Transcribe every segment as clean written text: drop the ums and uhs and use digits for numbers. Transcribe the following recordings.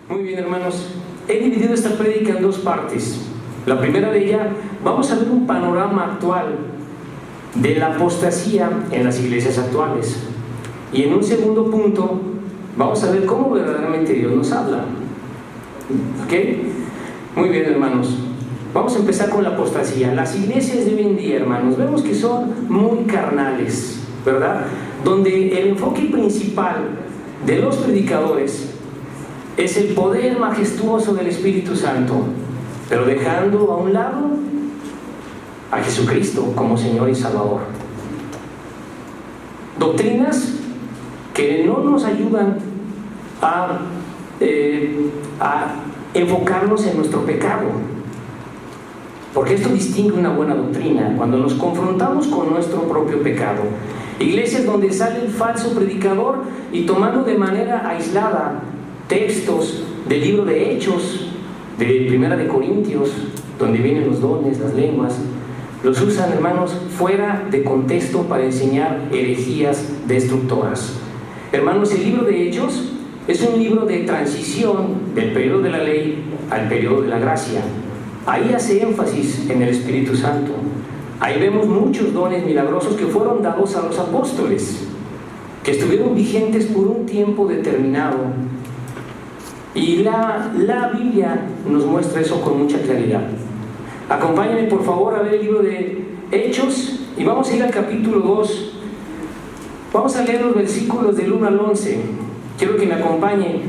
Muy bien, hermanos, he dividido esta prédica en dos partes. La primera de ellas, vamos a ver un panorama actual de la apostasía en las iglesias actuales. Y en un segundo punto, vamos a ver cómo verdaderamente Dios nos habla. ¿Ok? Muy bien, hermanos. Vamos a empezar con la apostasía. Las iglesias de hoy en día, hermanos, vemos que son muy carnales, ¿verdad? Donde el enfoque principal de los predicadores es el poder majestuoso del Espíritu Santo, pero dejando a un lado a Jesucristo como Señor y Salvador. Doctrinas que no nos ayudan a enfocarnos en nuestro pecado, porque esto distingue una buena doctrina cuando nos confrontamos con nuestro propio pecado. Iglesias donde sale el falso predicador y tomando de manera aislada textos del libro de Hechos, de Primera de Corintios, donde vienen los dones, las lenguas, los usan, hermanos, fuera de contexto para enseñar herejías destructoras. Hermanos, el libro de Hechos es un libro de transición del periodo de la ley al periodo de la gracia. Ahí hace énfasis en el Espíritu Santo. Ahí vemos muchos dones milagrosos que fueron dados a los apóstoles, que estuvieron vigentes por un tiempo determinado. Y la Biblia nos muestra eso con mucha claridad. Acompáñenme por favor a ver el libro de Hechos y vamos a ir al capítulo 2. Vamos a leer los versículos del 1 al 11. Quiero que me acompañen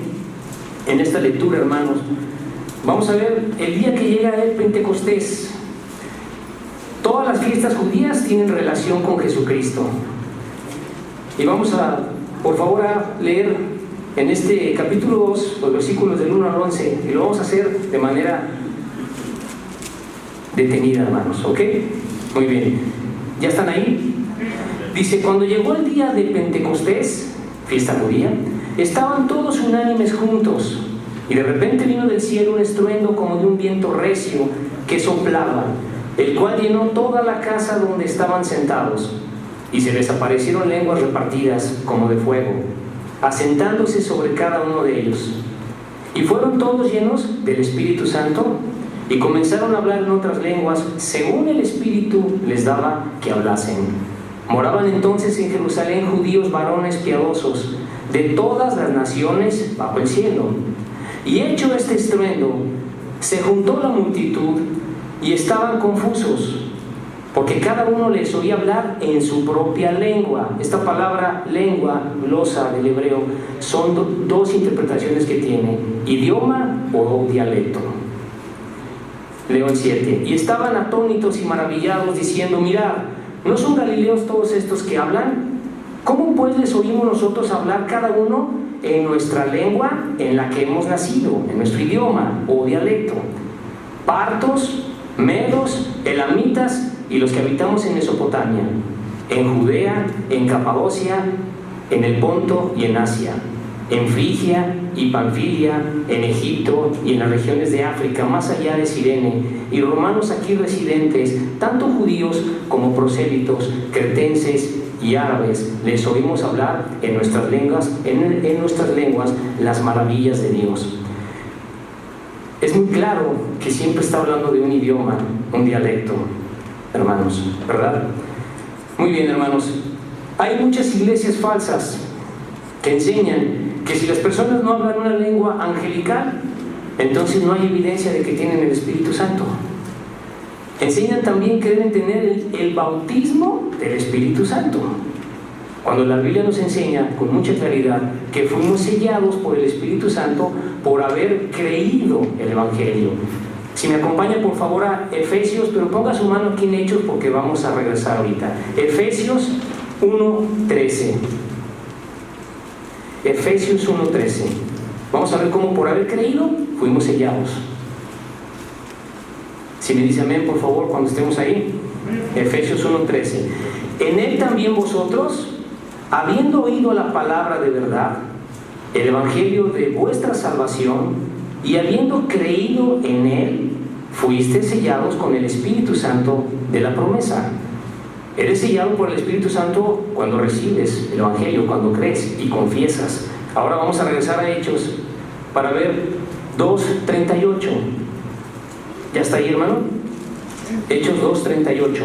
en esta lectura, hermanos. Vamos a ver el día que llega el Pentecostés. Todas las fiestas judías tienen relación con Jesucristo. Y vamos a, por favor, a leer en este capítulo 2, los versículos del 1 al 11, y lo vamos a hacer de manera detenida, hermanos, ¿ok? Muy bien. ¿Ya están ahí? Dice, cuando llegó el día de Pentecostés, fiesta judía, estaban todos unánimes juntos, y de repente vino del cielo un estruendo como de un viento recio que soplaba, el cual llenó toda la casa donde estaban sentados, y se les aparecieron lenguas repartidas como de fuego, asentándose sobre cada uno de ellos. Y fueron todos llenos del Espíritu Santo y comenzaron a hablar en otras lenguas según el Espíritu les daba que hablasen. Moraban entonces en Jerusalén judíos varones piadosos de todas las naciones bajo el cielo. Y hecho este estruendo, se juntó la multitud y estaban confusos, porque cada uno les oía hablar en su propia lengua. Esta palabra lengua, glosa del hebreo, son dos interpretaciones que tiene: idioma o dialecto. Leo el 7. Y estaban atónitos y maravillados, diciendo: mirad, ¿no son galileos todos estos que hablan? ¿Cómo pues les oímos nosotros hablar cada uno en nuestra lengua en la que hemos nacido, en nuestro idioma o dialecto? Partos, medos, elamitas y los que habitamos en Mesopotamia, en Judea, en Capadocia, en el Ponto y en Asia, en Frigia y Panfilia, en Egipto y en las regiones de África, más allá de Cirene, y romanos aquí residentes, tanto judíos como prosélitos, cretenses y árabes, les oímos hablar en nuestras lenguas las maravillas de Dios. Es muy claro que siempre está hablando de un idioma, un dialecto, hermanos, ¿verdad? Muy bien, hermanos. Hay muchas iglesias falsas que enseñan que si las personas no hablan una lengua angelical, entonces no hay evidencia de que tienen el Espíritu Santo. Enseñan también que deben tener el bautismo del Espíritu Santo, cuando la Biblia nos enseña con mucha claridad que fuimos sellados por el Espíritu Santo por haber creído el Evangelio. Si me acompaña por favor a Efesios, pero ponga su mano aquí en Hechos porque vamos a regresar ahorita. Efesios 1:13. Efesios 1:13. Vamos a ver cómo por haber creído fuimos sellados. Si me dice amén, por favor, cuando estemos ahí. Efesios 1:13. En él también vosotros, habiendo oído la palabra de verdad, el evangelio de vuestra salvación, y habiendo creído en él, fuiste sellados con el Espíritu Santo de la promesa. Eres sellado por el Espíritu Santo cuando recibes el evangelio, cuando crees y confiesas. Ahora vamos a regresar a Hechos para ver 2:38. ¿Ya está ahí, hermano? Hechos 2:38.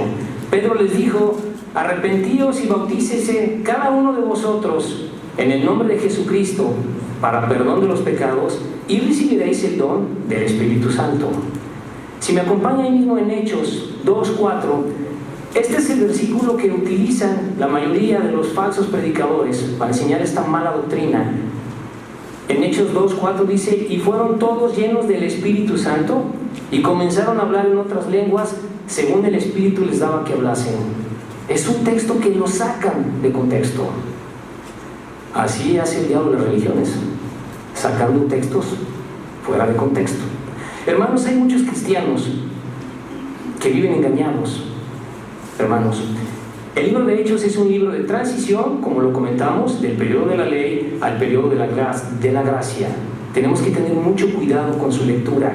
Pedro les dijo: arrepentíos y bautícese cada uno de vosotros en el nombre de Jesucristo para perdón de los pecados, y recibiréis el don del Espíritu Santo. Si me acompaña ahí mismo en Hechos 2:4, este es el versículo que utilizan la mayoría de los falsos predicadores para enseñar esta mala doctrina. En Hechos 2:4 dice: y fueron todos llenos del Espíritu Santo y comenzaron a hablar en otras lenguas según el Espíritu les daba que hablasen. Es un texto que lo sacan de contexto. Así hace el diablo las religiones, sacando textos fuera de contexto. Hermanos, hay muchos cristianos que viven engañados. Hermanos, el libro de Hechos es un libro de transición, como lo comentamos, del periodo de la ley al periodo de la gracia. Tenemos que tener mucho cuidado con su lectura.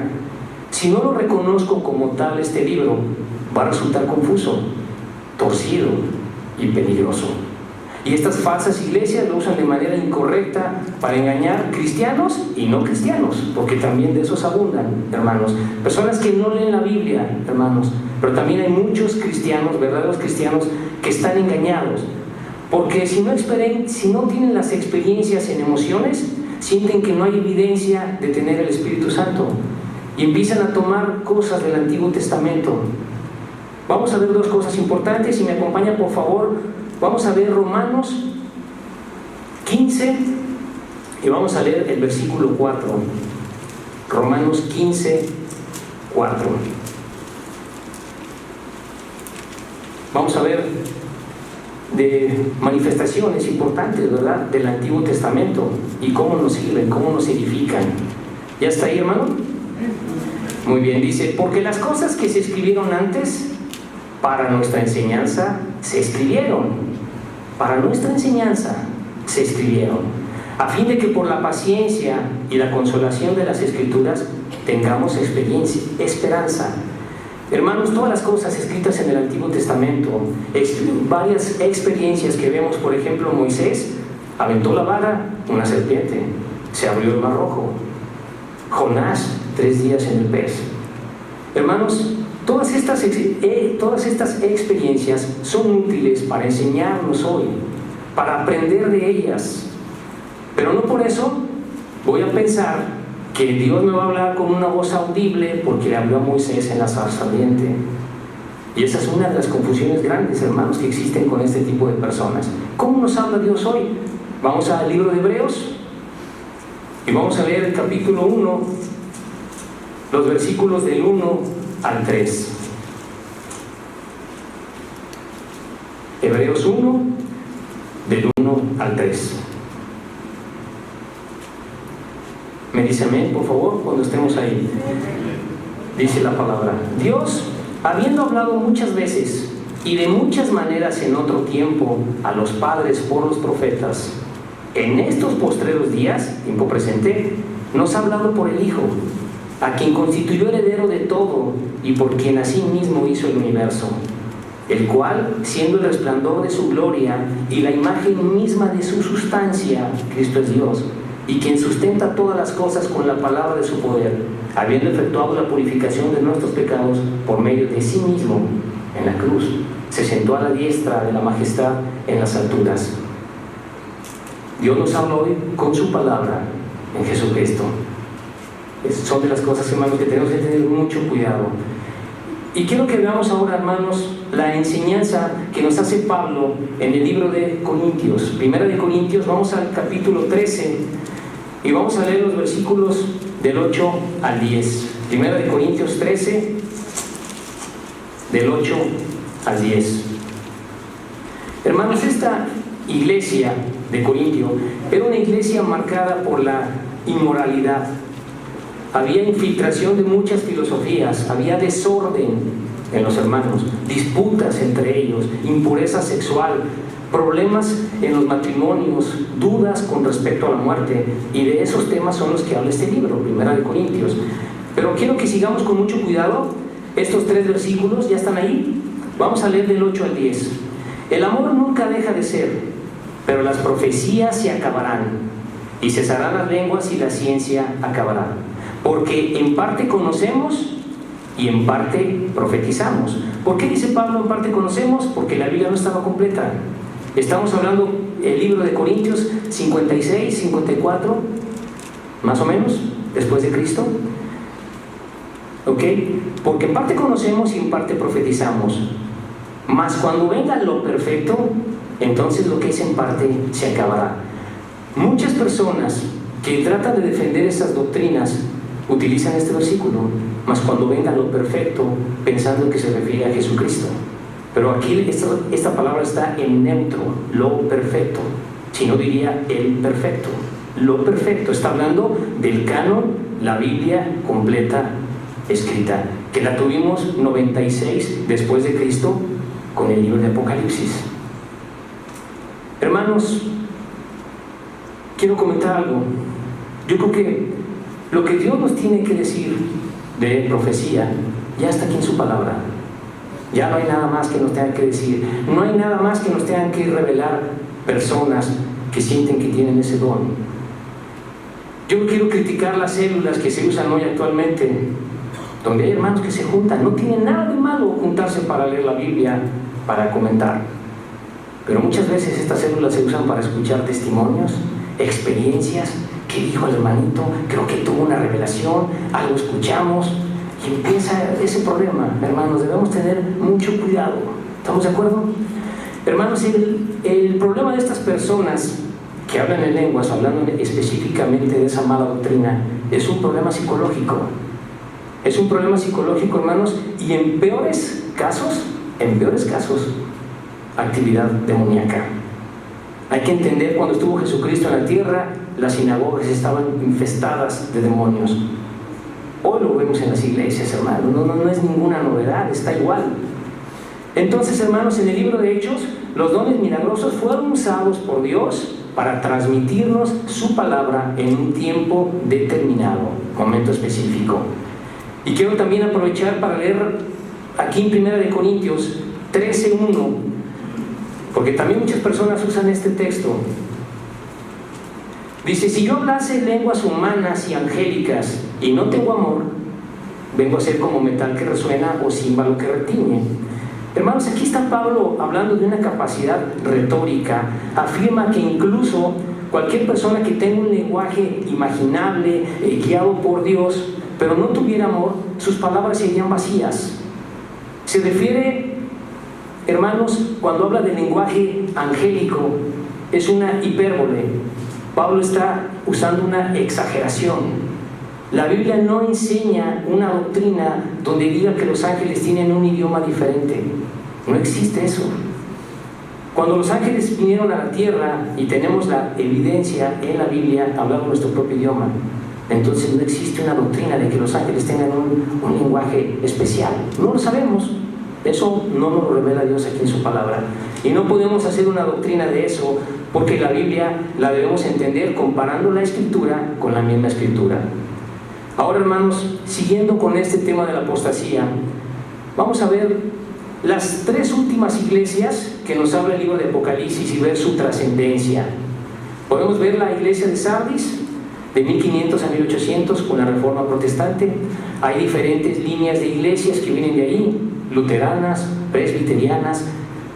Si no lo reconozco como tal este libro, va a resultar confuso, torcido y peligroso. Y estas falsas iglesias lo usan de manera incorrecta para engañar cristianos y no cristianos, porque también de esos abundan, hermanos. Personas que no leen la Biblia, hermanos, pero también hay muchos cristianos, verdaderos cristianos, que están engañados, porque si no tienen las experiencias en emociones, sienten que no hay evidencia de tener el Espíritu Santo y empiezan a tomar cosas del Antiguo Testamento. Vamos a ver dos cosas importantes. Si me acompaña, por favor, vamos a ver Romanos 15 y vamos a leer el versículo 4. Romanos 15, 4. Vamos a ver de manifestaciones importantes, ¿verdad?, del Antiguo Testamento y cómo nos sirven, cómo nos edifican. ¿Ya está ahí, hermano? Muy bien, dice: porque las cosas que se escribieron antes para nuestra enseñanza se escribieron. Para nuestra enseñanza se escribieron, a fin de que por la paciencia y la consolación de las Escrituras tengamos esperanza. Hermanos, todas las cosas escritas en el Antiguo Testamento, varias experiencias que vemos, por ejemplo, Moisés aventó la vara, una serpiente, se abrió el mar rojo. Jonás, 3 días en el pez. Hermanos, todas estas experiencias son útiles para enseñarnos hoy, para aprender de ellas. Pero no por eso voy a pensar que Dios me va a hablar con una voz audible porque le habló a Moisés en la zarza ardiente. Y esa es una de las confusiones grandes, hermanos, que existen con este tipo de personas. ¿Cómo nos habla Dios hoy? Vamos al libro de Hebreos y vamos a leer el capítulo 1, los versículos del 1 al 3. Hebreos 1, del 1 al 3. Me dice amén, por favor, cuando estemos ahí. Dice la palabra: Dios, habiendo hablado muchas veces y de muchas maneras en otro tiempo a los padres por los profetas, en estos postreros días, tiempo presente, nos ha hablado por el Hijo, a quien constituyó heredero de todo y por quien asimismo hizo el universo, el cual, siendo el resplandor de su gloria y la imagen misma de su sustancia, Cristo es Dios, y quien sustenta todas las cosas con la palabra de su poder, habiendo efectuado la purificación de nuestros pecados por medio de sí mismo en la cruz, se sentó a la diestra de la majestad en las alturas. Dios nos habla hoy con su palabra en Jesucristo. Son de las cosas, hermanos, que tenemos que tener mucho cuidado. Y quiero que veamos ahora, hermanos, la enseñanza que nos hace Pablo en el libro de Corintios. Primera de Corintios, vamos al capítulo 13 y vamos a leer los versículos del 8 al 10. Primera de Corintios 13, del 8 al 10. Hermanos, esta iglesia de Corintio era una iglesia marcada por la inmoralidad. Había infiltración de muchas filosofías, había desorden en los hermanos, disputas entre ellos, impureza sexual, problemas en los matrimonios, dudas con respecto a la muerte, y de esos temas son los que habla este libro, Primera de Corintios. Pero quiero que sigamos con mucho cuidado. Estos 3 versículos ya están ahí. Vamos a leer del 8 al 10. El amor nunca deja de ser, pero las profecías se acabarán, y cesarán las lenguas y la ciencia acabará. porque en parte conocemos y en parte profetizamos. ¿Por qué dice Pablo en parte conocemos? Porque la Biblia no estaba completa. Estamos hablando el libro de Corintios 56, 54, más o menos, después de Cristo. ¿Ok? Porque en parte conocemos y en parte profetizamos. Mas cuando venga lo perfecto, entonces lo que es en parte se acabará. Muchas personas que tratan de defender esas doctrinas utilizan este versículo, mas cuando venga lo perfecto, pensando que se refiere a Jesucristo. Pero aquí esta palabra está en neutro, lo perfecto. Si no, diría el perfecto. Lo perfecto está hablando del canon, la Biblia completa escrita, que la tuvimos 96 después de Cristo con el libro de Apocalipsis. Hermanos, quiero comentar algo. Yo creo que lo que Dios nos tiene que decir de profecía ya está aquí en su palabra. Ya no hay nada más que nos tengan que decir. No hay nada más que nos tengan que revelar personas que sienten que tienen ese don. Yo no quiero criticar las células que se usan hoy actualmente, donde hay hermanos que se juntan. No tiene nada de malo juntarse para leer la Biblia, para comentar. Pero muchas veces estas células se usan para escuchar testimonios, experiencias. ¿Qué dijo el hermanito? Creo que tuvo una revelación, algo escuchamos, y empieza ese problema. Hermanos, debemos tener mucho cuidado. ¿Estamos de acuerdo? Hermanos, el problema de estas personas que hablan en lenguas, hablando específicamente de esa mala doctrina, es un problema psicológico. Es un problema psicológico, hermanos, y en peores casos, actividad demoníaca. Hay que entender, cuando estuvo Jesucristo en la tierra, las sinagogas estaban infestadas de demonios. Hoy lo vemos en las iglesias, hermanos. No es ninguna novedad, está igual. Entonces, hermanos, en el libro de Hechos, los dones milagrosos fueron usados por Dios para transmitirnos su palabra en un tiempo determinado, momento específico. Y quiero también aprovechar para leer aquí en 1 Corintios 13:1, porque también muchas personas usan este texto. Dice: si yo hablase lenguas humanas y angélicas y no tengo amor, vengo a ser como metal que resuena o címbalo que retiñe. Hermanos, aquí está Pablo hablando de una capacidad retórica. Afirma que incluso cualquier persona que tenga un lenguaje imaginable, guiado por Dios, pero no tuviera amor, sus palabras serían vacías. Se refiere, hermanos, cuando habla de lenguaje angélico, es una hipérbole. Pablo está usando una exageración. La Biblia no enseña una doctrina donde diga que los ángeles tienen un idioma diferente. No existe eso. Cuando los ángeles vinieron a la tierra y tenemos la evidencia en la Biblia, hablamos nuestro propio idioma. Entonces no existe una doctrina de que los ángeles tengan un lenguaje especial. No lo sabemos. Eso no nos lo revela Dios aquí en su palabra. Y no podemos hacer una doctrina de eso, porque la Biblia la debemos entender comparando la Escritura con la misma Escritura. Ahora, hermanos, siguiendo con este tema de la apostasía, vamos a ver las tres últimas iglesias que nos habla el libro de Apocalipsis y ver su trascendencia. Podemos ver la iglesia de Sardis, de 1500 a 1800, con la Reforma Protestante. Hay diferentes líneas de iglesias que vienen de ahí: luteranas, presbiterianas.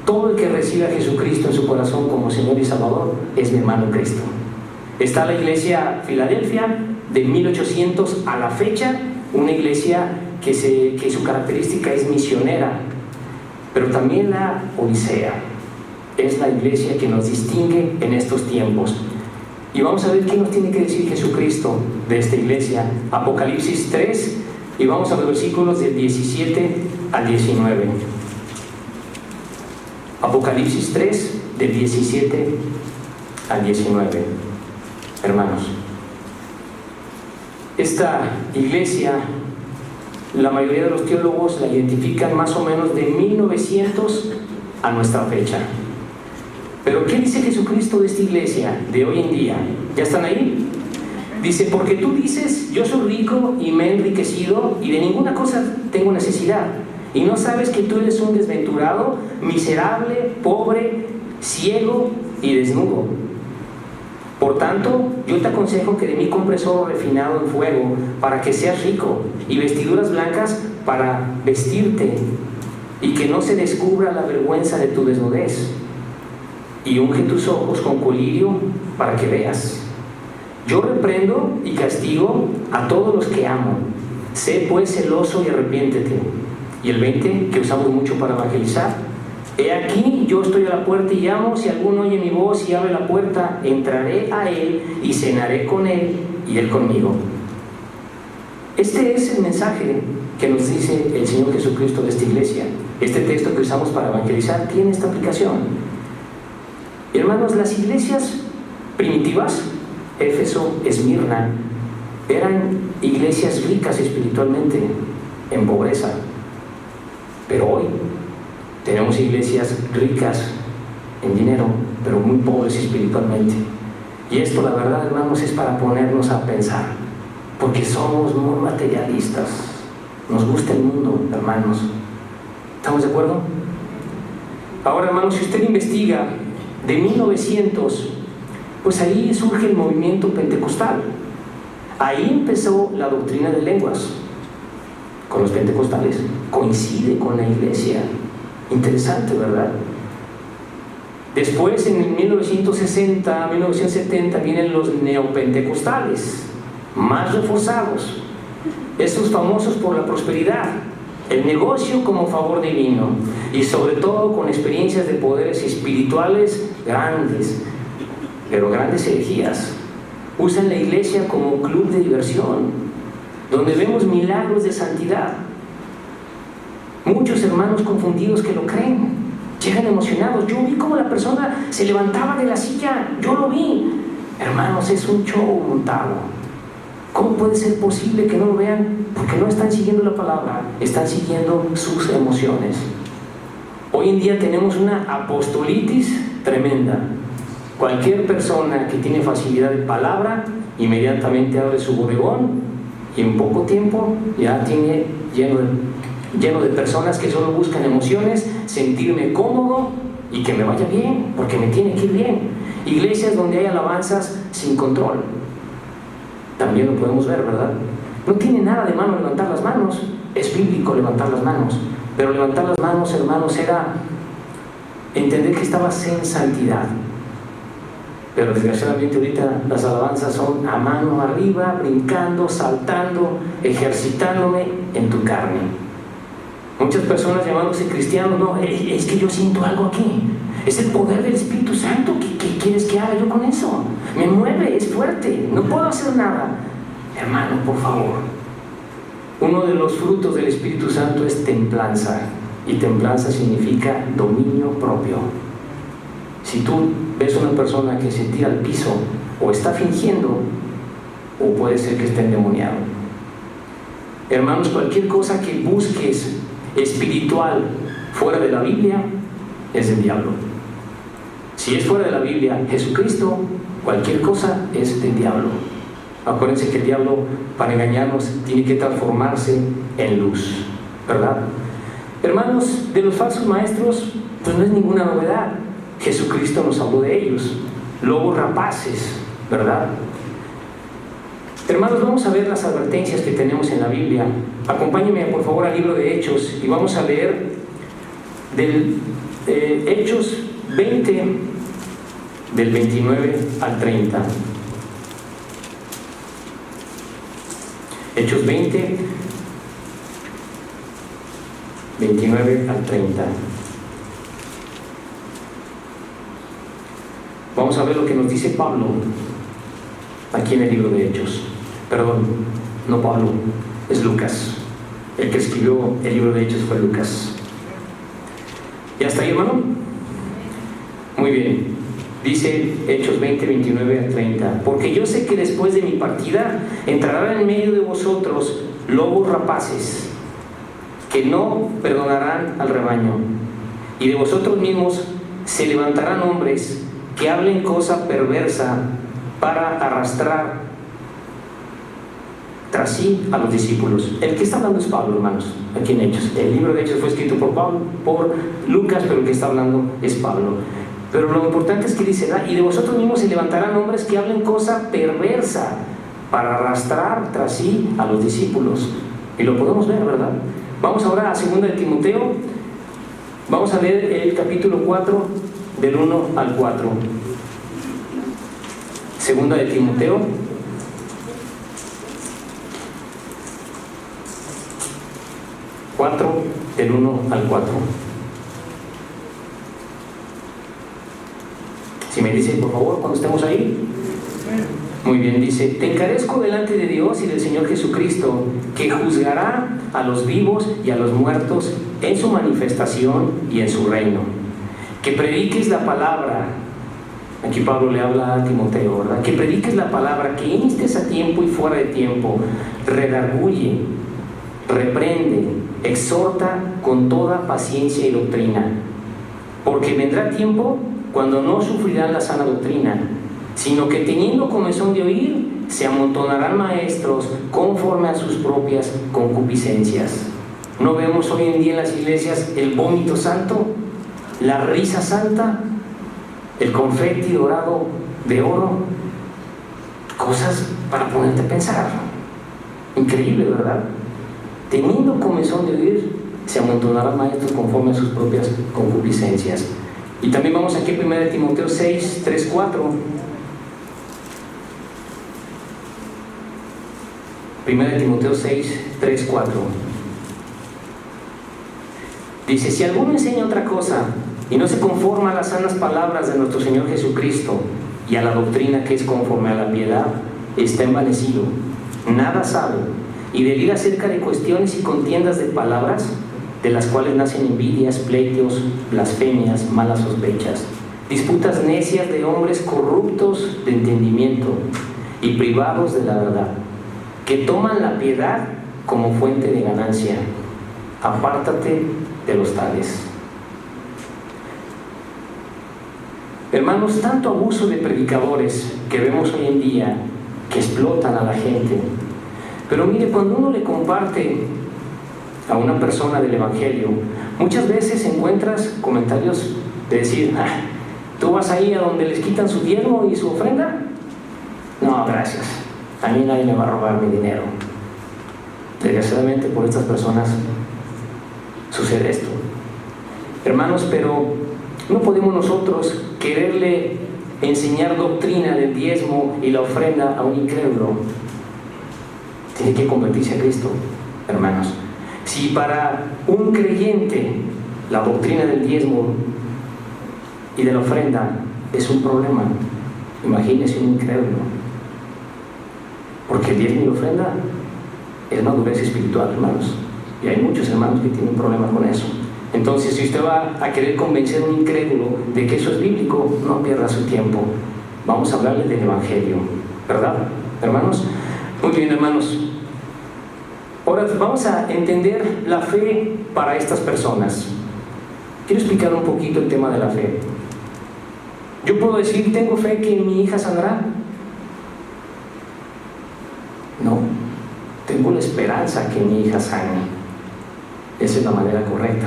Todo el que recibe a Jesucristo en su corazón como Señor y Salvador es mi hermano en Cristo. Está la iglesia Filadelfia, de 1800 a la fecha, una iglesia que su característica es misionera. Pero también la Odisea es la iglesia que nos distingue en estos tiempos. Y vamos a ver qué nos tiene que decir Jesucristo de esta iglesia. Apocalipsis 3, y vamos a los versículos del 17 al 19. Apocalipsis 3, del 17 al 19. Hermanos, esta iglesia, la mayoría de los teólogos la identifican más o menos de 1900 a nuestra fecha. Pero ¿qué dice Jesucristo de esta iglesia de hoy en día? ¿Ya están ahí? Dice: porque tú dices, yo soy rico y me he enriquecido y de ninguna cosa tengo necesidad, y no sabes que tú eres un desventurado, miserable, pobre, ciego y desnudo. Por tanto, yo te aconsejo que de mí compres oro refinado en fuego para que seas rico, y vestiduras blancas para vestirte, y que no se descubra la vergüenza de tu desnudez. Y unge tus ojos con colirio para que veas. Yo reprendo y castigo a todos los que amo. Sé pues celoso y arrepiéntete. Y el 20, que usamos mucho para evangelizar: he aquí, yo estoy a la puerta y llamo. Si alguno oye mi voz y abre la puerta, entraré a él y cenaré con él y él conmigo. Este es el mensaje que nos dice el Señor Jesucristo de esta iglesia. Este texto que usamos para evangelizar tiene esta aplicación. Hermanos, las iglesias primitivas, Éfeso, Esmirna, eran iglesias ricas espiritualmente, en pobreza. Pero hoy tenemos iglesias ricas en dinero, pero muy pobres espiritualmente. Y esto, la verdad, hermanos, es para ponernos a pensar, porque somos muy materialistas. Nos gusta el mundo, hermanos. ¿Estamos de acuerdo? Ahora, hermanos, si usted investiga de 1900, pues ahí surge el movimiento pentecostal. Ahí empezó la doctrina de lenguas con los pentecostales. Coincide con la iglesia. Interesante, ¿verdad? Después, en 1960, 1970, vienen los neopentecostales, más reforzados. Esos famosos por la prosperidad, el negocio como favor divino, y sobre todo con experiencias de poderes espirituales grandes, pero grandes herejías. Usan la iglesia como club de diversión, donde vemos milagros de santidad. Muchos hermanos confundidos que lo creen, llegan emocionados. Yo vi cómo la persona se levantaba de la silla, yo lo vi. Hermanos, es un show montado. ¿Cómo puede ser posible que no lo vean? Porque no están siguiendo la palabra, están siguiendo sus emociones. Hoy en día tenemos una apostolitis tremenda. Cualquier persona que tiene facilidad de palabra, inmediatamente abre su bodegón y en poco tiempo ya tiene lleno de personas que solo buscan emociones, sentirme cómodo y que me vaya bien, porque me tiene que ir bien. Iglesias donde hay alabanzas sin control. También lo podemos ver, ¿verdad? No tiene nada de malo levantar las manos. Es bíblico levantar las manos. Pero levantar las manos, hermanos, era entender que estabas en santidad. Pero desgraciadamente ahorita las alabanzas son a mano arriba, brincando, saltando, ejercitándome en tu carne. Muchas personas llamándose cristianos: no, es que yo siento algo aquí. Es el poder del Espíritu Santo. ¿Qué quieres que haga yo con eso? Me mueve, es fuerte, no puedo hacer nada. Hermano, por favor. Uno de los frutos del Espíritu Santo es templanza. Y templanza significa dominio propio. Si tú ves una persona que se tira al piso, o está fingiendo, o puede ser que esté endemoniado. Hermanos, cualquier cosa que busques espiritual fuera de la Biblia es del diablo. Si es fuera de la Biblia, Jesucristo, cualquier cosa es del diablo. Acuérdense que el diablo, para engañarnos, tiene que transformarse en luz, ¿verdad? Hermanos, de los falsos maestros, pues no es ninguna novedad. Jesucristo nos habló de ellos, lobos rapaces, ¿verdad? Hermanos, vamos a ver las advertencias que tenemos en la Biblia. Acompáñenme por favor al libro de Hechos y vamos a leer del Hechos 20, del 29 al 30. Hechos 20, 29 al 30. Vamos a ver lo que nos dice Pablo aquí en el libro de Hechos. Perdón, no Pablo, es Lucas. El que escribió el libro de Hechos fue Lucas. ¿Ya está ahí, hermano? Muy bien. Dice Hechos 20, 29 a 30. Porque yo sé que después de mi partida entrarán en medio de vosotros lobos rapaces que no perdonarán al rebaño. Y de vosotros mismos se levantarán hombres que hablen cosa perversa para arrastrar tras sí a los discípulos. El que está hablando es Pablo, hermanos, aquí en Hechos. El libro de Hechos fue escrito por Lucas, pero el que está hablando es Pablo. Pero lo importante es que dice, y de vosotros mismos se levantarán hombres que hablen cosa perversa para arrastrar tras sí a los discípulos. Y lo podemos ver, ¿verdad? Vamos ahora a 2 de Timoteo. Vamos a leer el capítulo 4, del 1 al 4. 2 de Timoteo. Del 1 al 4. Si me dicen, por favor, cuando estemos ahí. Muy bien, dice: te encarezco delante de Dios y del Señor Jesucristo, que juzgará a los vivos y a los muertos en su manifestación y en su reino. Que prediques la palabra. Aquí Pablo le habla a Timoteo, ¿verdad? Que prediques la palabra, que instes a tiempo y fuera de tiempo, redarguye, reprende, exhorta con toda paciencia y doctrina. Porque vendrá tiempo cuando no sufrirán la sana doctrina, sino que teniendo comezón de oír, se amontonarán maestros conforme a sus propias concupiscencias. ¿No vemos hoy en día en las iglesias el vómito santo, la risa santa, el confeti dorado de oro? Cosas para ponerte a pensar. Increíble, ¿verdad? Teniendo comezón de oír, se amontonarán maestros conforme a sus propias concupiscencias. Y también vamos aquí a 1 Timoteo 6, 3, 4. 1 Timoteo 6, 3, 4. Dice: si alguno enseña otra cosa y no se conforma a las sanas palabras de nuestro Señor Jesucristo y a la doctrina que es conforme a la piedad, está envanecido, nada sabe, y delira acerca de cuestiones y contiendas de palabras, de las cuales nacen envidias, pleitos, blasfemias, malas sospechas, disputas necias de hombres corruptos de entendimiento y privados de la verdad, que toman la piedad como fuente de ganancia. Apártate de los tales. Hermanos, tanto abuso de predicadores que vemos hoy en día, que explotan a la gente. Pero mire, cuando uno le comparte a una persona del Evangelio, muchas veces encuentras comentarios de decir: ¿tú vas ahí a donde les quitan su diezmo y su ofrenda? No, gracias, a mí nadie me va a robar mi dinero. Desgraciadamente por estas personas sucede esto. Hermanos, pero no podemos nosotros quererle enseñar doctrina del diezmo y la ofrenda a un incrédulo. Tiene que convertirse a Cristo, hermanos. Si para un creyente la doctrina del diezmo y de la ofrenda es un problema, imagínese un incrédulo. Porque el diezmo y la ofrenda es madurez espiritual, hermanos. Y hay muchos hermanos que tienen problemas con eso. Entonces, si usted va a querer convencer a un incrédulo de que eso es bíblico, no pierda su tiempo. Vamos a hablarle del Evangelio, ¿verdad, hermanos? Muy bien, hermanos. Ahora vamos a entender la fe para estas personas. Quiero explicar un poquito el tema de la fe. Yo puedo decir: ¿tengo fe que mi hija sanará? No, tengo la esperanza que mi hija sane. Esa es la manera correcta.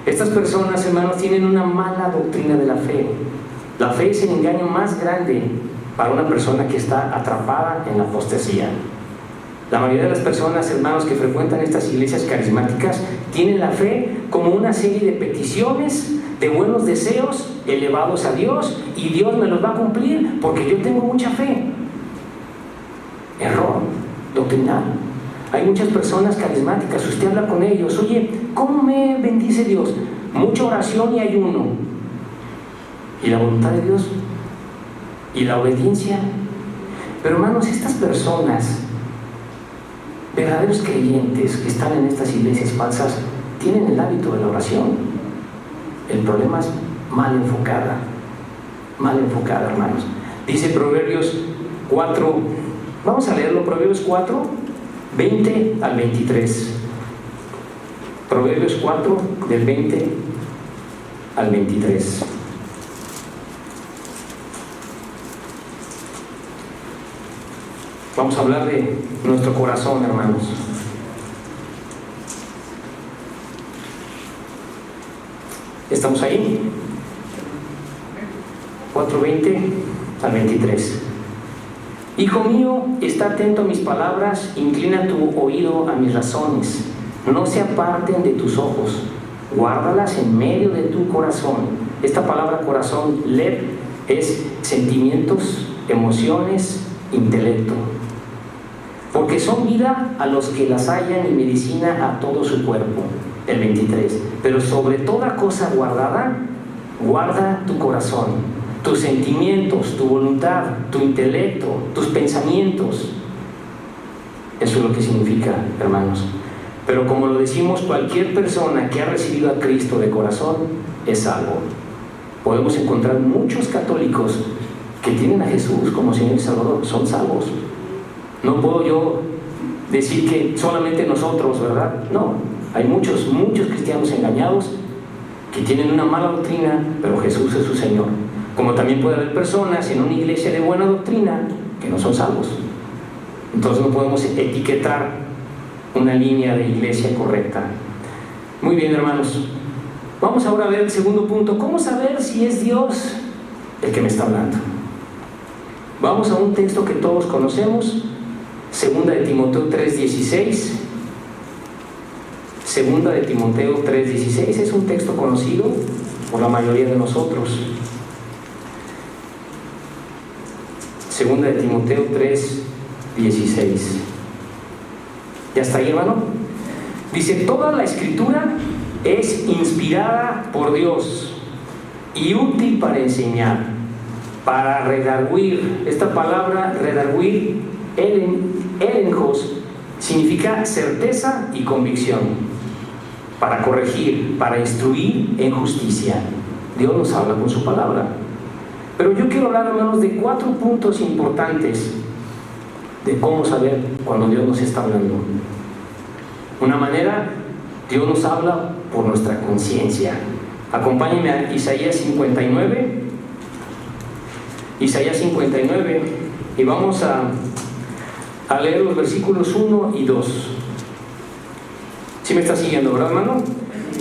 Estas personas, hermanos, tienen una mala doctrina de la fe. La fe es el engaño más grande para una persona que está atrapada en la apostasía. La mayoría de las personas, hermanos, que frecuentan estas iglesias carismáticas tienen la fe como una serie de peticiones, de buenos deseos elevados a Dios, y Dios me los va a cumplir porque yo tengo mucha fe. Error doctrinal. Hay muchas personas carismáticas, usted habla con ellos: oye, ¿cómo me bendice Dios? Mucha oración y ayuno. ¿Y la voluntad de Dios? ¿Y la obediencia? Pero hermanos, estas personas, verdaderos creyentes que están en estas iglesias falsas, tienen el hábito de la oración. El problema es mal enfocada, hermanos. Dice Proverbios 4, vamos a leerlo, Proverbios 4, 20 al 23. Proverbios 4, del 20 al 23. Vamos a hablar de nuestro corazón, hermanos. ¿Estamos ahí? 4:20 al 23. Hijo mío, está atento a mis palabras, inclina tu oído a mis razones. No se aparten de tus ojos, guárdalas en medio de tu corazón. Esta palabra corazón, lev, es sentimientos, emociones, intelecto. Porque son vida a los que las hallan y medicina a todo su cuerpo. El 23. Pero sobre toda cosa guardada, guarda tu corazón, tus sentimientos, tu voluntad, tu intelecto, tus pensamientos. Eso es lo que significa, hermanos. Pero como lo decimos, cualquier persona que ha recibido a Cristo de corazón es salvo. Podemos encontrar muchos católicos que tienen a Jesús como Señor y Salvador, son salvos. No puedo yo decir que solamente nosotros, ¿verdad? No, hay muchos cristianos engañados que tienen una mala doctrina, pero Jesús es su Señor. Como también puede haber personas en una iglesia de buena doctrina que no son salvos. Entonces no podemos etiquetar una línea de iglesia correcta. Muy bien, hermanos. Vamos ahora a ver el segundo punto. ¿Cómo saber si es Dios el que me está hablando? Vamos a un texto que todos conocemos. Segunda de Timoteo 3:16. Segunda de Timoteo 3:16 es un texto conocido por la mayoría de nosotros. Segunda de Timoteo 3:16. ¿Ya está ahí, hermano? Dice: toda la escritura es inspirada por Dios y útil para enseñar, para redarguir. Esta palabra redarguir, elenjos, significa certeza y convicción, para corregir, para instruir en justicia. Dios nos habla con su palabra. Pero yo quiero hablar, hermanos, de 4 puntos importantes de cómo saber cuando Dios nos está hablando. Una manera, Dios nos habla por nuestra conciencia. Acompáñenme a Isaías 59. Isaías 59, y vamos a leer los versículos 1 y 2. ¿Sí me está siguiendo, verdad, hermano?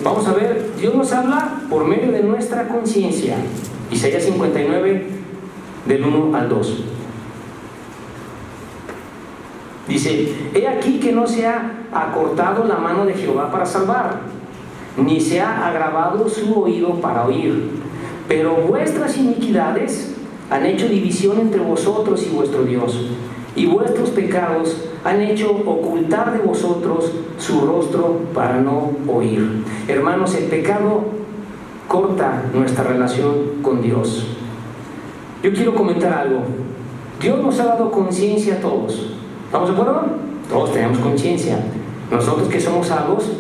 Vamos a ver, Dios nos habla por medio de nuestra conciencia. Isaías 59, del 1 al 2. Dice: he aquí que no se ha acortado la mano de Jehová para salvar, ni se ha agravado su oído para oír, pero vuestras iniquidades han hecho división entre vosotros y vuestro Dios, y vuestros pecados han hecho ocultar de vosotros su rostro para no oír. Hermanos, el pecado corta nuestra relación con Dios. Yo quiero comentar algo. Dios nos ha dado conciencia a todos. ¿Estamos de acuerdo? Todos tenemos conciencia. Nosotros que somos salvos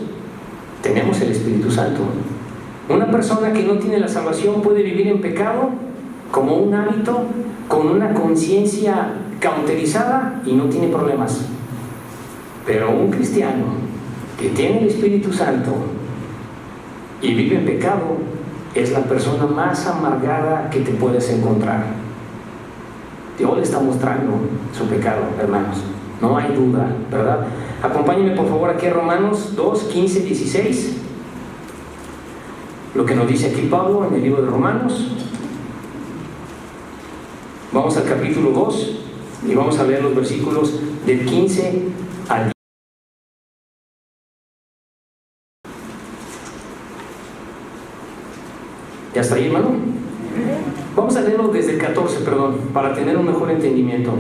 tenemos el Espíritu Santo. Una persona que no tiene la salvación puede vivir en pecado como un hábito, con una conciencia cauterizada, y no tiene problemas. Pero un cristiano que tiene el Espíritu Santo y vive en pecado es la persona más amargada que te puedes encontrar. Dios le está mostrando su pecado, hermanos. No hay duda, ¿verdad? Acompáñenme por favor aquí a Romanos 2, 15, 16. Lo que nos dice aquí Pablo en el libro de Romanos. Vamos al capítulo 2 y vamos a leer los versículos del 15 al 10. ¿Ya está ahí, hermano? Vamos a leerlo desde el 14, para tener un mejor entendimiento.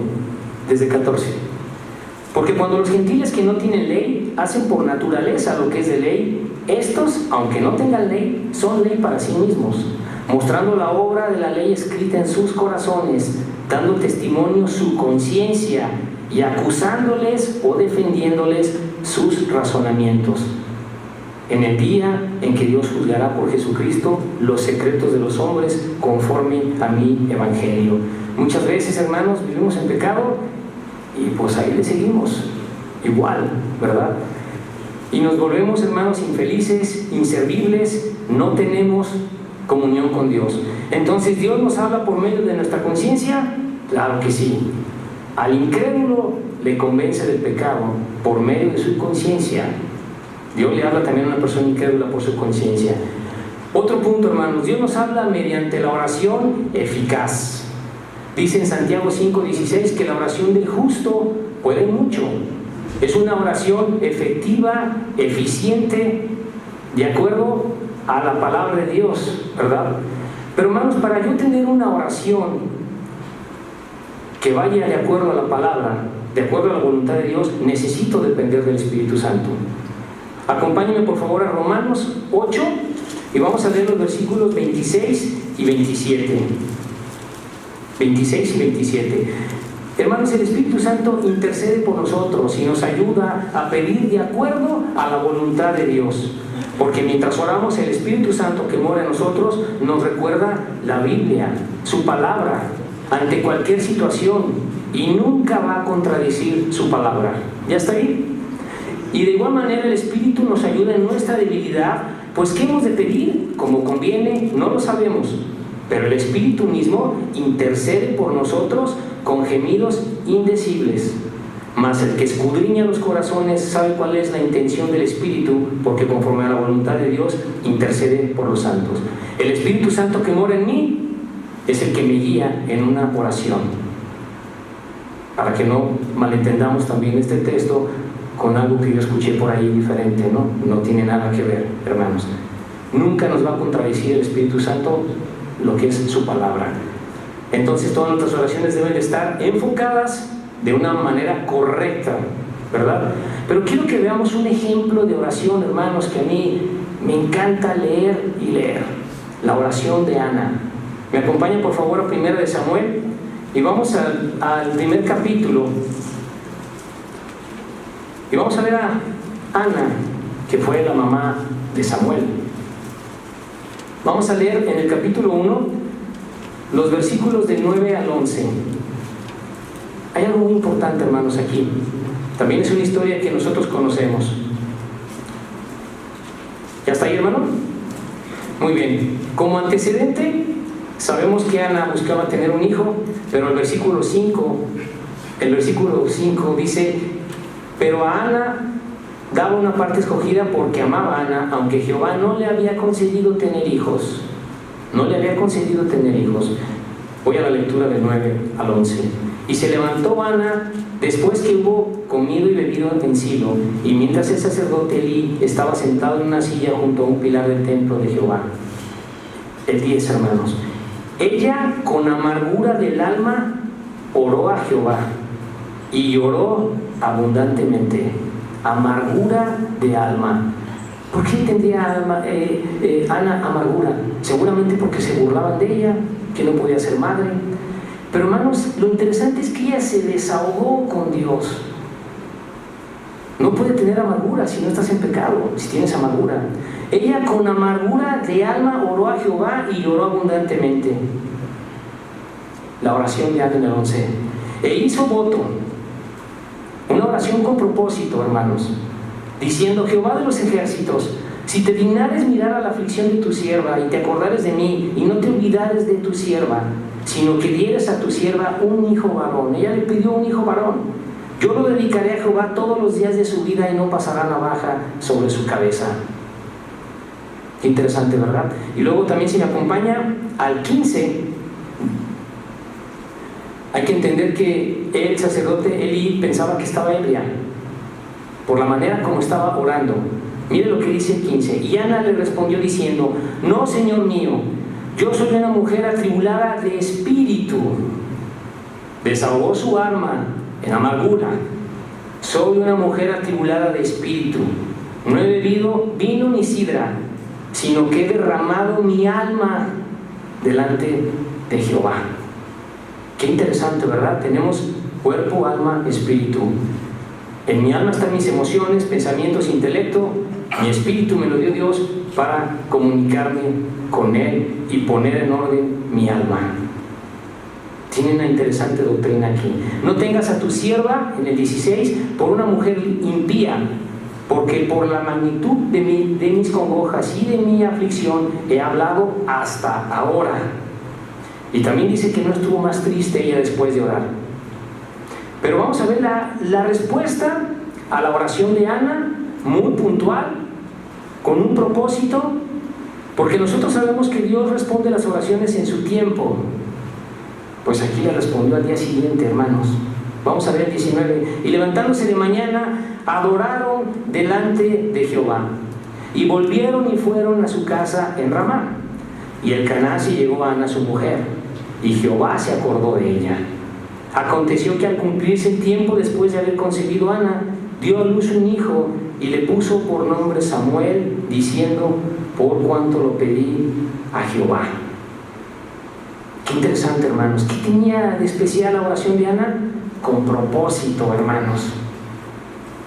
Desde el 14. Porque cuando los gentiles que no tienen ley hacen por naturaleza lo que es de ley, estos, aunque no tengan ley, son ley para sí mismos, mostrando la obra de la ley escrita en sus corazones, dando testimonio su conciencia y acusándoles o defendiéndoles sus razonamientos. En el día en que Dios juzgará por Jesucristo los secretos de los hombres conforme a mi evangelio. Muchas veces, hermanos, vivimos en pecado y pues ahí le seguimos igual, ¿verdad? Y nos volvemos, hermanos, infelices, inservibles, no tenemos comunión con Dios. Entonces, ¿Dios nos habla por medio de nuestra conciencia? Claro que sí. Al incrédulo le convence del pecado por medio de su conciencia. Dios le habla también a una persona incrédula por su conciencia. Otro punto, hermanos, Dios nos habla mediante la oración eficaz. Dice en Santiago 5:16 que la oración del justo puede mucho. Es una oración efectiva, eficiente, de acuerdo a la palabra de Dios, ¿verdad? Pero hermanos, para yo tener una oración que vaya de acuerdo a la palabra, de acuerdo a la voluntad de Dios, necesito depender del Espíritu Santo. Acompáñenme por favor a Romanos 8 y vamos a leer los versículos 26 y 27. 26 y 27. Hermanos, el Espíritu Santo intercede por nosotros y nos ayuda a pedir de acuerdo a la voluntad de Dios. Porque mientras oramos, el Espíritu Santo que mora en nosotros nos recuerda la Biblia, su palabra, ante cualquier situación, y nunca va a contradecir su palabra. ¿Ya está ahí? Y de igual manera el Espíritu nos ayuda en nuestra debilidad, pues ¿qué hemos de pedir? Como conviene, no lo sabemos, pero el Espíritu mismo intercede por nosotros con gemidos indecibles. Mas el que escudriña los corazones sabe cuál es la intención del Espíritu, porque conforme a la voluntad de Dios intercede por los santos. El Espíritu Santo que mora en mí es el que me guía en una oración. Para que no malentendamos también este texto con algo que yo escuché por ahí diferente, ¿no? No tiene nada que ver, hermanos. Nunca nos va a contradecir el Espíritu Santo lo que es su palabra. Entonces todas nuestras oraciones deben de estar enfocadas de una manera correcta, ¿verdad? Pero quiero que veamos un ejemplo de oración, hermanos, que a mí me encanta leer y leer. La oración de Ana. Me acompañan por favor a 1 de Samuel y vamos al primer capítulo y vamos a ver a Ana, que fue la mamá de Samuel. Vamos a leer en el capítulo 1 los versículos de 9 al 11. Hay algo muy importante, hermanos, aquí. También es una historia que nosotros conocemos. ¿Ya está ahí, hermano? Muy bien. Como antecedente, sabemos que Ana buscaba tener un hijo, pero el versículo 5 dice: pero a Ana daba una parte escogida porque amaba a Ana, aunque Jehová no le había concedido tener hijos. No le había concedido tener hijos. Voy a la lectura del 9 al 11. Y se levantó Ana después que hubo comido y bebido en Silo, y mientras el sacerdote Elí estaba sentado en una silla junto a un pilar del templo de Jehová. El 10, hermanos. Ella con amargura del alma oró a Jehová y lloró abundantemente. Amargura de alma. ¿Por qué tendría Ana amargura? Seguramente porque se burlaban de ella, que no podía ser madre. Pero hermanos, lo interesante es que ella se desahogó con Dios. No puede tener amargura si no estás en pecado, si tienes amargura. Ella con amargura de alma oró a Jehová y lloró abundantemente. La oración de Ana en el 11. E hizo voto, una oración con propósito, hermanos, diciendo: Jehová de los ejércitos, si te dignares mirar a la aflicción de tu sierva y te acordares de mí y no te olvidares de tu sierva, sino que dieres a tu sierva un hijo varón. Ella le pidió un hijo varón. Yo lo dedicaré a Jehová todos los días de su vida y no pasará navaja sobre su cabeza. Qué interesante, ¿verdad? Y luego también, si me acompaña al 15, hay que entender que el sacerdote Elí pensaba que estaba ebria por la manera como estaba orando. Mire lo que dice el 15. Y Ana le respondió diciendo: no, Señor mío, yo soy una mujer atribulada de espíritu. Desahogó su alma en amargura. Soy una mujer atribulada de espíritu. No he bebido vino ni sidra, sino que he derramado mi alma delante de Jehová. Qué interesante, ¿verdad? Tenemos cuerpo, alma, espíritu. En mi alma están mis emociones, pensamientos, intelecto. Mi espíritu me lo dio Dios para comunicarme con Él y poner en orden mi alma. Tiene una interesante doctrina aquí. No tengas a tu sierva, en el 16, por una mujer impía, porque por la magnitud de mis congojas y de mi aflicción he hablado hasta ahora. Y también dice que no estuvo más triste ella después de orar. Pero vamos a ver la respuesta a la oración de Ana, muy puntual, con un propósito, Porque nosotros sabemos que Dios responde las oraciones en su tiempo. Pues aquí le respondió al día siguiente, hermanos. Vamos a ver el 19. Y levantándose de mañana, adoraron delante de Jehová. Y volvieron y fueron a su casa en Ramá. Y Elcaná se llegó a Ana su mujer, y Jehová se acordó de ella. Aconteció que al cumplirse el tiempo después de haber concebido Ana, dio a luz un hijo, y le puso por nombre Samuel, diciendo: por cuanto lo pedí a Jehová. Qué interesante, hermanos. ¿Qué tenía de especial la oración de Ana? Con propósito, hermanos,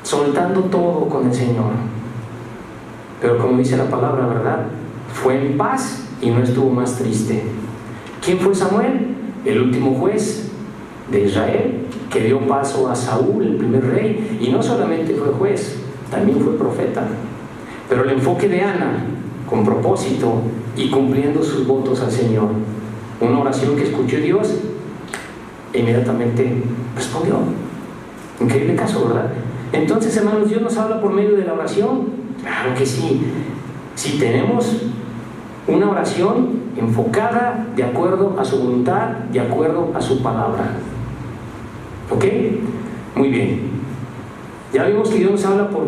soltando todo con el Señor. Pero como dice la palabra, ¿verdad? Fue en paz y no estuvo más triste. ¿Quién fue Samuel? El último juez de Israel, que dio paso a Saúl, el primer rey. Y no solamente fue juez, también fue profeta. Pero el enfoque de Ana, con propósito y cumpliendo sus votos al Señor, una oración que escuchó Dios, inmediatamente respondió. Increíble caso, ¿verdad? Entonces, hermanos, Dios nos habla por medio de la oración. Claro que sí. Si tenemos una oración enfocada de acuerdo a su voluntad, de acuerdo a su palabra. ¿Ok? Muy bien. Ya vimos que Dios nos habla por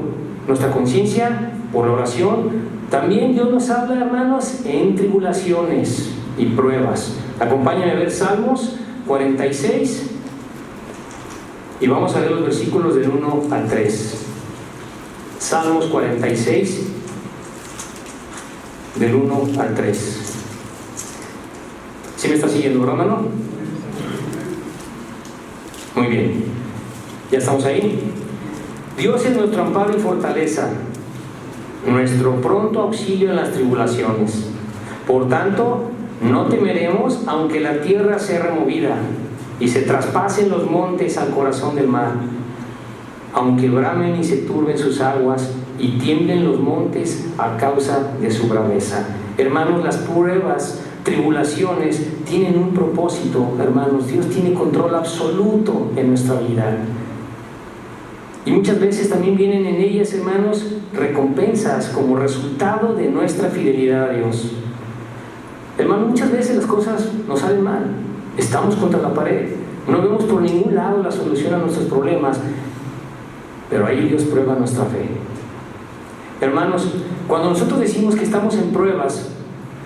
nuestra conciencia, por la oración. También Dios nos habla, hermanos, en tribulaciones y pruebas. Acompáñame a ver Salmos 46 y vamos a ver los versículos del 1 al 3. Salmos 46, del 1 al 3. ¿Sí me está siguiendo, hermano? Muy bien. ¿Ya estamos ahí? Dios es nuestro amparo y fortaleza, nuestro pronto auxilio en las tribulaciones. Por tanto, no temeremos aunque la tierra sea removida y se traspasen los montes al corazón del mar, aunque bramen y se turben sus aguas y tiemblen los montes a causa de su braveza. Hermanos, las pruebas, tribulaciones tienen un propósito, hermanos. Dios tiene control absoluto en nuestra vida. Y muchas veces también vienen en ellas, hermanos, recompensas como resultado de nuestra fidelidad a Dios. Hermanos, muchas veces las cosas nos salen mal. Estamos contra la pared. No vemos por ningún lado la solución a nuestros problemas. Pero ahí Dios prueba nuestra fe. Hermanos, cuando nosotros decimos que estamos en pruebas,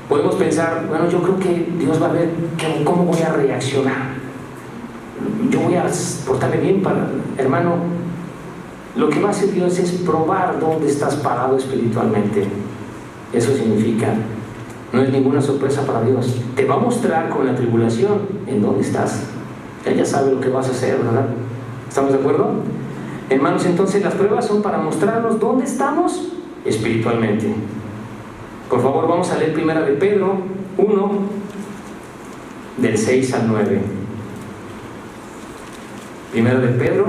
podemos pensar, bueno, yo creo que Dios va a ver cómo voy a reaccionar. Yo voy a portarme bien para... Hermano, lo que va a hacer Dios es probar dónde estás parado espiritualmente. Eso significa, no es ninguna sorpresa para Dios. Te va a mostrar con la tribulación en dónde estás. Él ya sabe lo que vas a hacer, ¿verdad? ¿Estamos de acuerdo? Hermanos, entonces las pruebas son para mostrarnos dónde estamos espiritualmente. Por favor, vamos a leer primera de Pedro 1, del 6 al 9. Primera de Pedro,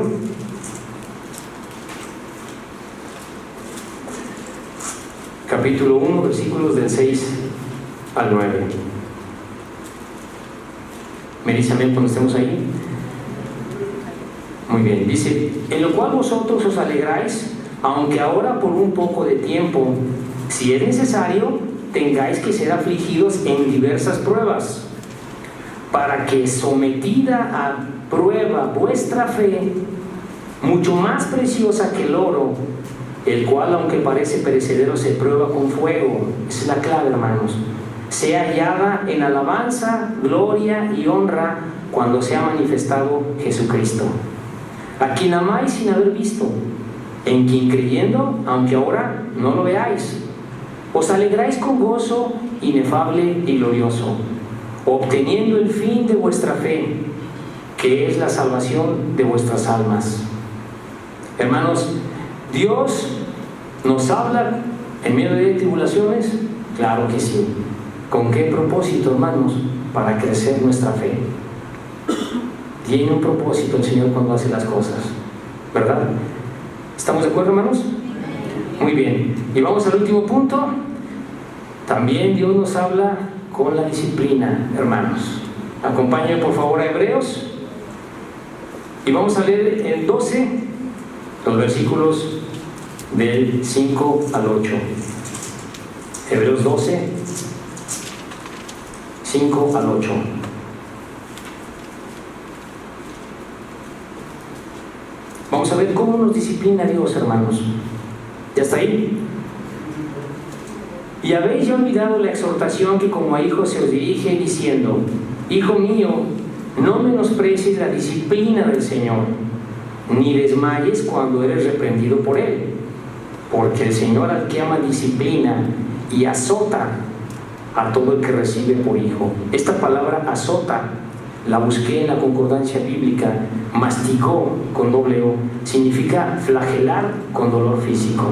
capítulo 1, versículos del 6 al 9. ¿Me dice amén cuando estemos ahí? Muy bien, dice: en lo cual vosotros os alegráis, aunque ahora por un poco de tiempo, si es necesario, tengáis que ser afligidos en diversas pruebas, para que sometida a prueba vuestra fe, mucho más preciosa que el oro, el cual aunque parece perecedero se prueba con fuego, esa es la clave, hermanos, sea hallada en alabanza, gloria y honra cuando sea manifestado Jesucristo, a quien amáis sin haber visto, en quien creyendo, aunque ahora no lo veáis, os alegráis con gozo inefable y glorioso, obteniendo el fin de vuestra fe, que es la salvación de vuestras almas. Hermanos, Dios nos habla en medio de tribulaciones, claro que sí. ¿Con qué propósito, hermanos? Para crecer nuestra fe. Tiene un propósito el Señor cuando hace las cosas, ¿verdad? ¿Estamos de acuerdo, hermanos? Muy bien. Y vamos al último punto. También Dios nos habla con la disciplina, hermanos. Acompáñenme por favor a Hebreos. Y vamos a leer el 12, los versículos del 5 al 8. Hebreos 12, 5 al 8. Vamos a ver cómo nos disciplina Dios, hermanos. ¿Ya está ahí? Y habéis ya olvidado la exhortación que como a hijos se os dirige diciendo: Hijo mío, no menosprecies la disciplina del Señor, ni desmayes cuando eres reprendido por Él, porque el Señor al que ama disciplina y azota a todo el que recibe por hijo. Esta palabra azota la busqué en la concordancia bíblica. Masticó con doble O significa flagelar con dolor físico.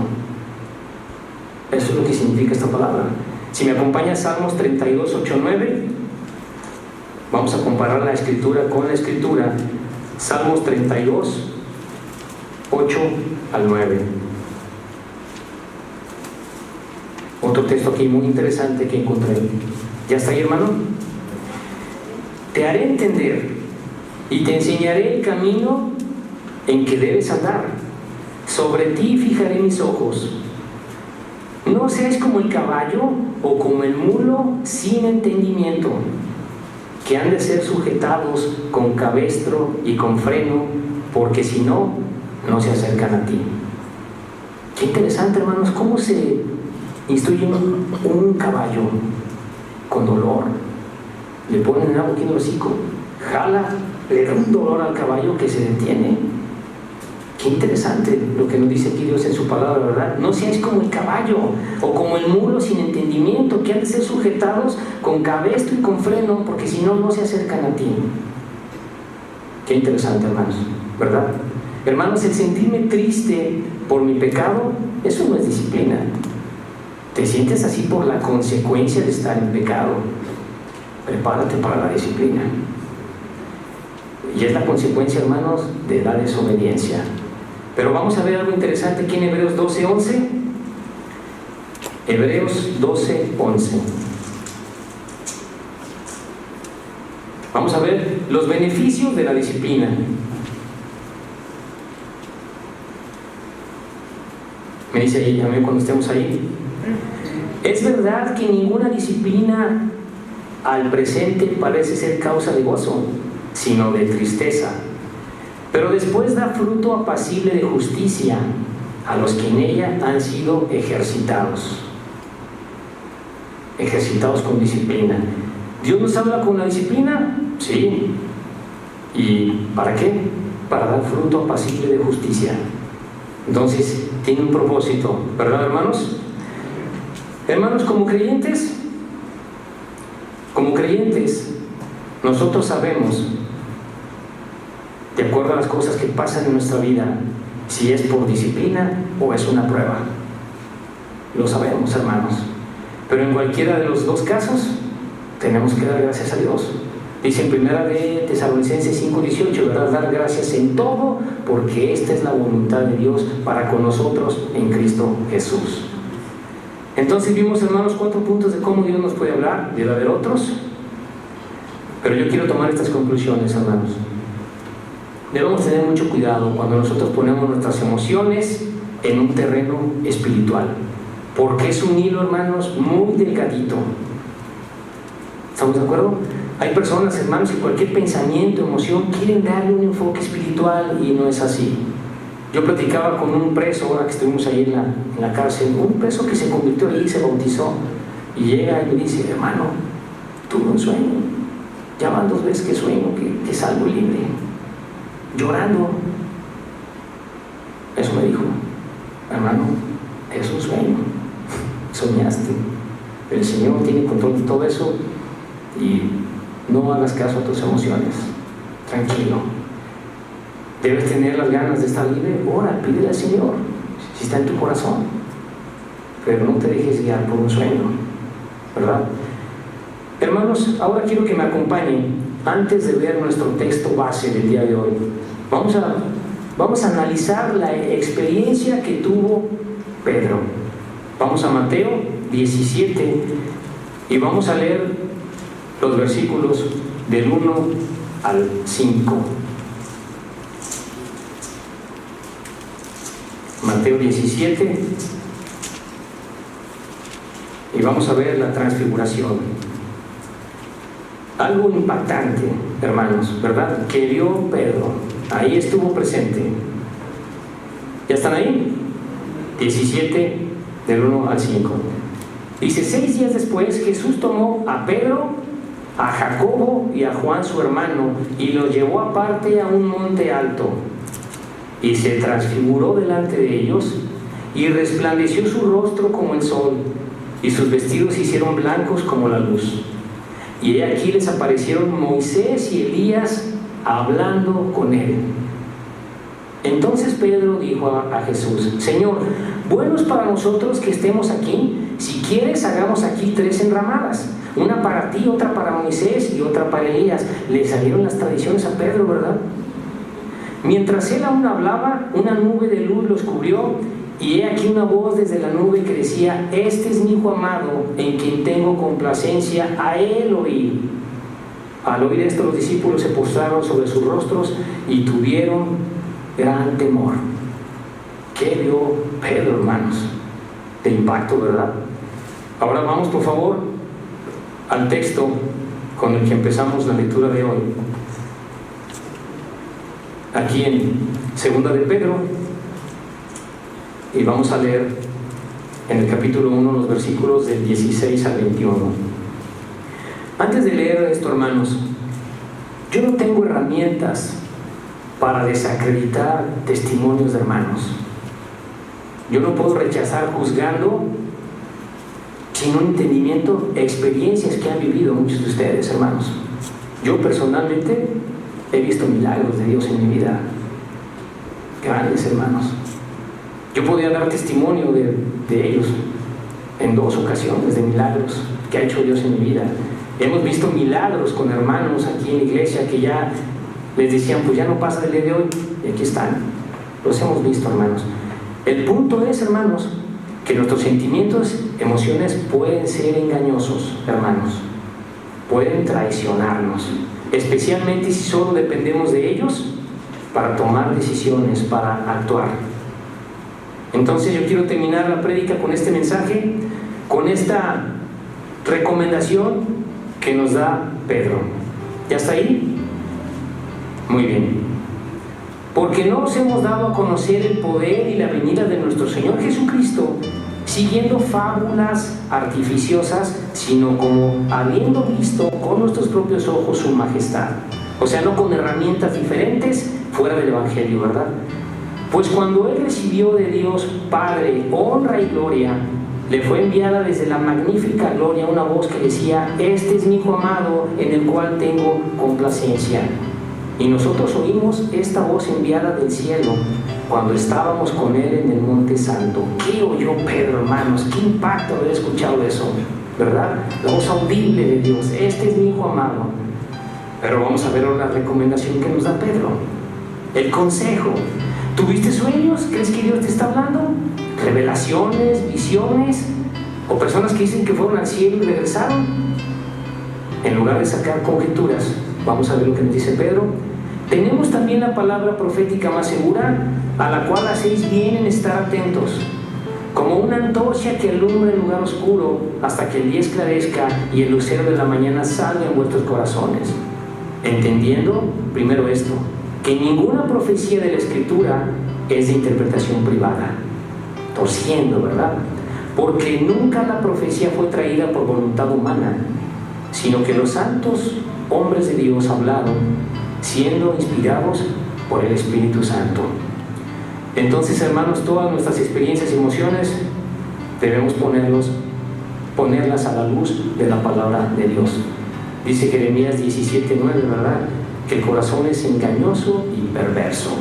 Eso es lo que significa esta palabra. Si me acompaña Salmos 32, 8, 9, vamos a comparar la escritura con la escritura. Salmos 32, 8 al 9. Otro texto aquí muy interesante que encontré. ¿Ya está ahí, hermano? Te haré entender y te enseñaré el camino en que debes andar. Sobre ti fijaré mis ojos. No seas como el caballo o como el mulo sin entendimiento, que han de ser sujetados con cabestro y con freno, porque si no, no se acercan a ti. Qué interesante, hermanos, cómo se instruye un caballo con dolor. Le ponen algo aquí en el hocico, jala, le da un dolor al caballo que se detiene. Qué interesante lo que nos dice aquí Dios en su palabra, ¿verdad? No seáis como el caballo o como el mulo sin entendimiento, que han de ser sujetados con cabestro y con freno, porque si no, no se acercan a ti. Qué interesante, hermanos, ¿verdad? Hermanos, el sentirme triste por mi pecado, eso no es disciplina. Te sientes así por la consecuencia de estar en pecado. Prepárate para la disciplina. Y es la consecuencia, hermanos, de la desobediencia. Pero vamos a ver algo interesante aquí en Hebreos 12:11. Hebreos 12:11. Vamos a ver los beneficios de la disciplina. Me dice ahí, a mí cuando estemos ahí. Es verdad que ninguna disciplina al presente parece ser causa de gozo, sino de tristeza, pero después da fruto apacible de justicia a los que en ella han sido ejercitados con disciplina. ¿Dios nos habla con la disciplina? Sí. ¿Y para qué? Para dar fruto apacible de justicia. Entonces tiene un propósito, ¿verdad, hermanos? Hermanos, como creyentes, nosotros sabemos, de acuerdo a las cosas que pasan en nuestra vida, si es por disciplina o es una prueba. Lo sabemos, hermanos. Pero en cualquiera de los dos casos, tenemos que dar gracias a Dios. Dice en 1 de Tesalonicenses 5:18, ¿verdad? Dar gracias en todo, porque esta es la voluntad de Dios para con nosotros en Cristo Jesús. Entonces vimos, hermanos, 4 puntos de cómo Dios nos puede hablar. Debe haber otros, pero yo quiero tomar estas conclusiones, hermanos. Debemos tener mucho cuidado cuando nosotros ponemos nuestras emociones en un terreno espiritual, porque es un hilo, hermanos, muy delgadito. ¿Estamos de acuerdo? Hay personas, hermanos, que cualquier pensamiento, emoción, quieren darle un enfoque espiritual y no es así. Yo platicaba con un preso, ahora que estuvimos ahí en la cárcel, un preso que se convirtió ahí, se bautizó, y llega y me dice: hermano, tuve un sueño, ya van 2 veces que sueño, que salgo libre, llorando. Eso me dijo: hermano, es un sueño, soñaste, el Señor tiene control de todo eso y no hagas caso a tus emociones, tranquilo. Debes tener las ganas de estar libre. Ora, pídele al Señor si está en tu corazón, pero no te dejes guiar por un sueño, ¿verdad? Hermanos, ahora quiero que me acompañen antes de ver nuestro texto base del día de hoy. Vamos a analizar la experiencia que tuvo Pedro. Vamos a Mateo 17 y vamos a leer los versículos del 1 al 5. Mateo 17 y vamos a ver la transfiguración. Algo impactante, hermanos, ¿verdad? Que vio Pedro. Ahí estuvo presente. ¿Ya están ahí? 17, del 1 al 5. Dice: 6 días después, Jesús tomó a Pedro, a Jacobo y a Juan su hermano, y los llevó aparte a un monte alto, y se transfiguró delante de ellos, y resplandeció su rostro como el sol, y sus vestidos se hicieron blancos como la luz. Y he aquí les aparecieron Moisés y Elías hablando con él. Entonces Pedro dijo a Jesús: Señor, bueno es para nosotros que estemos aquí. Si quieres, hagamos aquí 3 enramadas, una para ti, otra para Moisés y otra para Elías. Le salieron las tradiciones a Pedro, ¿verdad? Mientras él aún hablaba, una nube de luz los cubrió, y he aquí una voz desde la nube que decía: Este es mi hijo amado, en quien tengo complacencia, a él oíd. Al oír esto, los discípulos se postraron sobre sus rostros y tuvieron gran temor. ¿Qué vio Pedro, hermanos? De impacto, ¿verdad? Ahora vamos, por favor, al texto con el que empezamos la lectura de hoy. Aquí en Segunda de Pedro, y vamos a leer en el capítulo 1 los versículos del 16 al 21. Antes de leer esto, hermanos, yo no tengo herramientas para desacreditar testimonios de hermanos. Yo no puedo rechazar juzgando sin un entendimiento, experiencias que han vivido muchos de ustedes, hermanos. Yo personalmente he visto milagros de Dios en mi vida, grandes, hermanos. Yo podría dar testimonio de ellos en 2 ocasiones, de milagros que ha hecho Dios en mi vida. Hemos visto milagros con hermanos aquí en la iglesia que ya les decían: pues ya no pasa del día de hoy, y aquí están. Los hemos visto, hermanos. El punto es, hermanos, que nuestros sentimientos, emociones pueden ser engañosos, hermanos. Pueden traicionarnos, especialmente si solo dependemos de ellos para tomar decisiones, para actuar. Entonces yo quiero terminar la prédica con este mensaje, con esta recomendación que nos da Pedro. ¿Ya está ahí? Muy bien. Porque no nos hemos dado a conocer el poder y la venida de nuestro Señor Jesucristo siguiendo fábulas artificiosas, sino como habiendo visto con nuestros propios ojos su majestad. O sea, no con herramientas diferentes fuera del Evangelio, ¿verdad? Pues cuando Él recibió de Dios Padre honra y gloria, le fue enviada desde la magnífica gloria una voz que decía: Este es mi Hijo amado, en el cual tengo complacencia. Y nosotros oímos esta voz enviada del cielo cuando estábamos con Él en el Monte Santo. ¿Qué oyó Pedro, hermanos? ¿Qué impacto haber escuchado eso? ¿Verdad? La voz audible de Dios: Este es mi Hijo amado. Pero vamos a ver ahora la recomendación que nos da Pedro. El consejo. ¿Tuviste sueños? ¿Crees que Dios te está hablando? ¿Revelaciones, visiones? ¿O personas que dicen que fueron al cielo y regresaron? En lugar de sacar conjeturas, vamos a ver lo que nos dice Pedro. Tenemos también la palabra profética más segura, a la cual hacéis bien en estar atentos, como una antorcha que alumbra el lugar oscuro hasta que el día esclarezca y el lucero de la mañana salga en vuestros corazones. Entendiendo, primero esto, que ninguna profecía de la Escritura es de interpretación privada, torciendo, ¿verdad? Porque nunca la profecía fue traída por voluntad humana, sino que los santos hombres de Dios hablaron, siendo inspirados por el Espíritu Santo. Entonces, hermanos, todas nuestras experiencias y emociones debemos ponerlas a la luz de la palabra de Dios. Dice Jeremías 17:9, ¿verdad? Que el corazón es engañoso y perverso.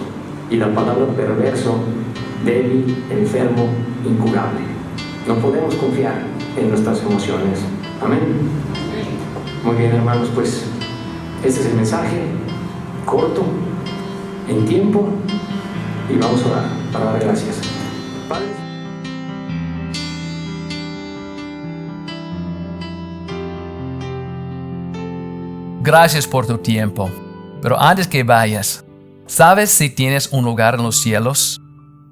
Y la palabra perverso, débil, enfermo, incurable. No podemos confiar en nuestras emociones. Amén. Muy bien, hermanos, pues este es el mensaje, corto, en tiempo, y vamos a orar para dar gracias. Padre. Gracias por tu tiempo. Pero antes que vayas, ¿sabes si tienes un lugar en los cielos?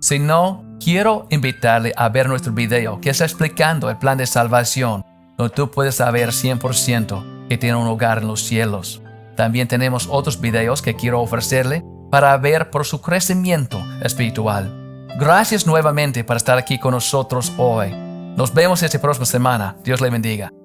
Si no, quiero invitarle a ver nuestro video que está explicando el plan de salvación, donde tú puedes saber 100% que tiene un hogar en los cielos. También tenemos otros videos que quiero ofrecerle para ver por su crecimiento espiritual. Gracias nuevamente por estar aquí con nosotros hoy. Nos vemos esta próxima semana. Dios le bendiga.